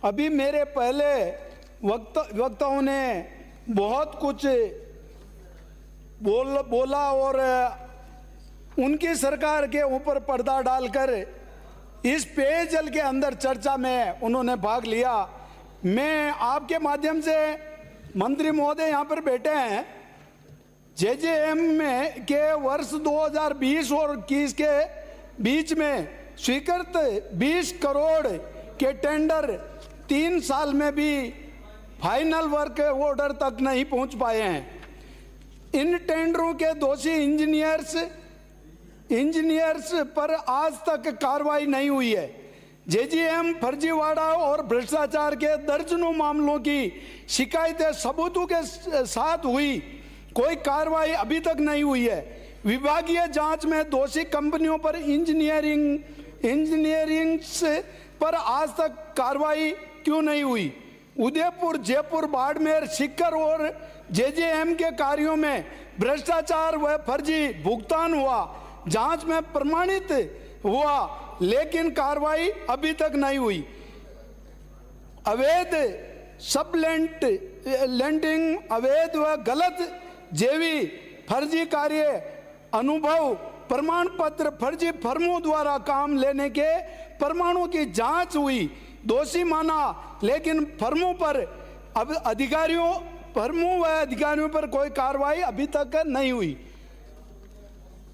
अभी मेरे पहले वक्ताओं ने बहुत कुछ बोला और उनकी सरकार के ऊपर पर्दा डालकर इस पेयजल के अंदर चर्चा में उन्होंने भाग लिया। मैं आपके माध्यम से मंत्री महोदय यहाँ पर बैठे हैं, जेजेएम में के वर्ष 2020 और 21 के बीच में स्वीकृत 20 करोड़ के टेंडर 3 साल में भी फाइनल वर्क ऑर्डर तक नहीं पहुंच पाए हैं। इन टेंडरों के दोषी इंजीनियर्स पर आज तक कार्रवाई नहीं हुई है। जेजीएम फर्जीवाड़ा और भ्रष्टाचार के दर्जनों मामलों की शिकायतें सबूतों के साथ हुई, कोई कार्रवाई अभी तक नहीं हुई है। विभागीय जांच में दोषी कंपनियों पर इंजीनियरिंग पर आज तक कार्रवाई क्यों नहीं हुई? उदयपुर, जयपुर, बाड़मेर, सीकर और जेजेएम के कार्यों में भ्रष्टाचार व फर्जी भुगतान हुआ, जांच में प्रमाणित हुआ, लेकिन कार्रवाई अभी तक नहीं हुई। अवैध सबलेंडिंग, अवैध व गलत जेवी फर्जी कार्य, अनुभव प्रमाण पत्र, फर्जी फर्मों द्वारा काम लेने के प्रमाणों की जांच हुई, दोषी माना, लेकिन फर्मों व अधिकारियों पर कोई कार्रवाई अभी तक नहीं हुई।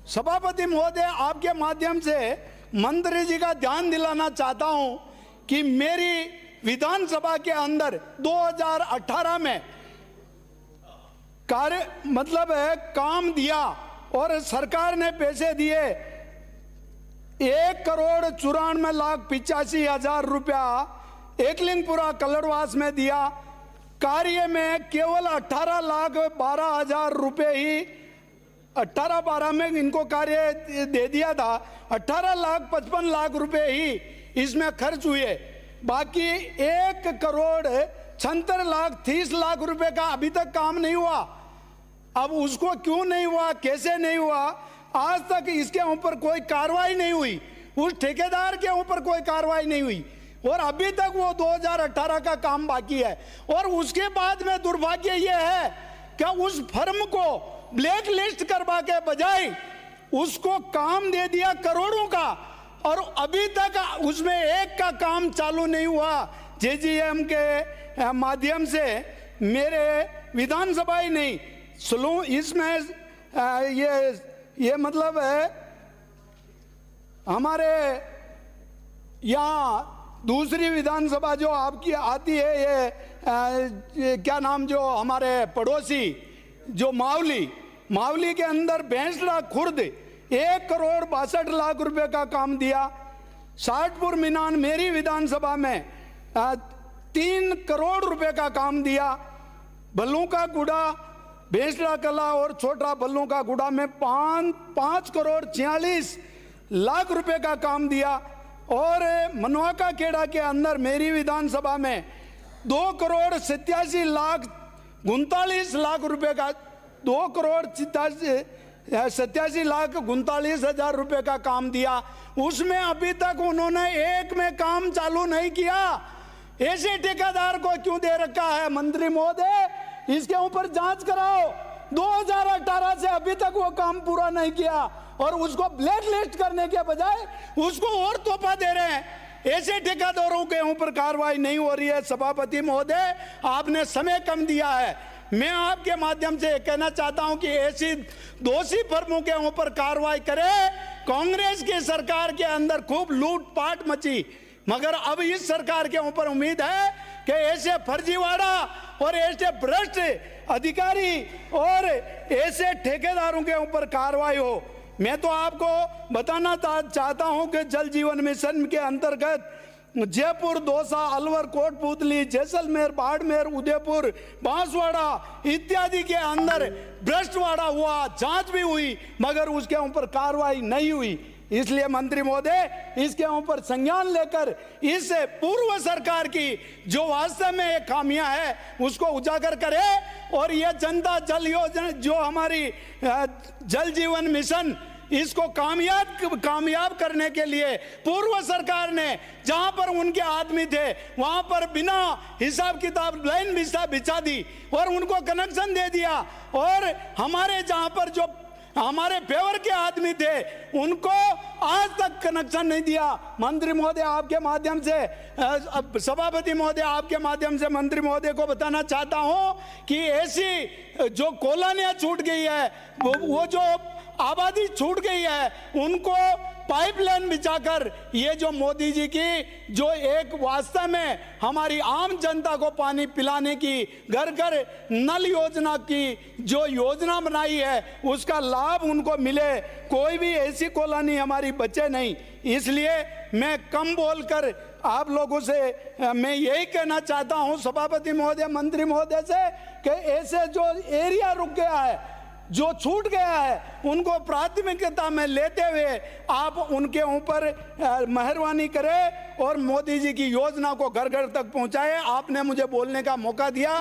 सभापति महोदय, आपके माध्यम से मंत्री जी का ध्यान दिलाना चाहता हूं कि मेरी विधानसभा के अंदर 2018 में काम दिया और सरकार ने पैसे दिए 1,94,85,000 रुपया एकलिंगपुरा कलड़वास में दिया। कार्य में केवल 18,12,000 रुपये ही 18-12 में इनको कार्य दे दिया था। 18,55,00,000 रुपये ही इसमें खर्च हुए, बाकी 1,76,30,00,000 रुपये का अभी तक काम नहीं हुआ। अब उसको क्यों नहीं हुआ, कैसे नहीं हुआ, आज तक इसके ऊपर कोई कार्रवाई नहीं हुई, उस ठेकेदार के ऊपर कोई कार्रवाई नहीं हुई और अभी तक वो 2018 का काम बाकी है। और उसके बाद में दुर्भाग्य ये है कि उस फर्म को ब्लैक लिस्ट करवा के बजाय उसको काम दे दिया करोड़ों का और अभी तक उसमें एक का काम चालू नहीं हुआ। जेजीएम के माध्यम से मेरे विधानसभा ही नहीं इसमें ये मतलब है हमारे यहाँ दूसरी विधानसभा जो आपकी आती है, ये क्या नाम, जो हमारे पड़ोसी जो मावली के अंदर भैंसला खुर्द 1,62,00,000 रुपए का काम दिया। साठपुर मीनान मेरी विधानसभा में 3 करोड़ रुपए का काम दिया। बल्लू का गुड़ा, भैंसला कला और छोटा बल्लू का गुड़ा में 5,46,00,000 रुपए का काम दिया। और मनवाका खेड़ा के अंदर मेरी विधानसभा में 2,87,39,39 रुपए का 2,87,39,39,000 रुपए का काम दिया। उसमें अभी तक उन्होंने एक में काम चालू नहीं किया। ऐसे ठेकेदार को क्यों दे रखा है? मंत्री महोदय, इसके ऊपर जांच कराओ। 2018 से अभी तक वो काम पूरा नहीं किया और उसको ब्लैक लिस्ट करने के बजाय उसको और तोहफा दे रहे हैं। ऐसे ठेकेदारों के ऊपर कार्रवाई नहीं हो रही है। सभापति महोदय, आपने समय कम दिया है। मैं आपके माध्यम से कहना चाहता हूं कि ऐसी दोषी फर्मों के ऊपर कार्रवाई करे। कांग्रेस की सरकार के अंदर खूब लूटपाट मची, मगर अब इस सरकार के ऊपर उम्मीद है कि ऐसे फर्जीवाड़ा और ऐसे भ्रष्ट अधिकारी और ऐसे ठेकेदारों के ऊपर कार्रवाई हो। मैं तो आपको बताना चाहता हूं कि जल जीवन मिशन के अंतर्गत जयपुर, दौसा, अलवर, कोटपुतली, जैसलमेर, बाड़मेर, उदयपुर, बांसवाड़ा इत्यादि के अंदर भ्रष्टवाड़ा हुआ, जांच भी हुई, मगर उसके ऊपर कार्रवाई नहीं हुई। इसलिए मंत्री महोदय, इसके ऊपर संज्ञान लेकर इस पूर्व सरकार की जो वास्तव में खामियां है उसको उजागर करे और ये जनता जल योजना जो हमारी जल जीवन मिशन इसको कामयाब करने के लिए पूर्व सरकार ने जहां पर उनके आदमी थे वहां पर बिना हिसाब किताब लाइन बिछा दी और उनको कनेक्शन दे दिया, और हमारे जहां पर जो हमारे फेवर के आदमी थे उनको आज तक कनेक्शन नहीं दिया। मंत्री महोदय आपके माध्यम से, सभापति महोदय आपके माध्यम से मंत्री महोदय को बताना चाहता हूं कि ऐसी जो कॉलोनियां छूट गई है, वो जो आबादी छूट गई है, उनको पाइपलाइन बिछाकर ये जो मोदी जी की जो एक वास्तव में हमारी आम जनता को पानी पिलाने की घर घर नल योजना की जो योजना बनाई है उसका लाभ उनको मिले, कोई भी ऐसी कॉलोनी हमारी बचे नहीं। इसलिए मैं कम बोलकर आप लोगों से मैं यही कहना चाहता हूं सभापति महोदय, मंत्री महोदय से, कि ऐसे जो एरिया रुक गया है, जो छूट गया है, उनको प्राथमिकता में लेते हुए आप उनके ऊपर मेहरबानी करें और मोदी जी की योजना को घर घर तक पहुंचाएं। आपने मुझे बोलने का मौका दिया।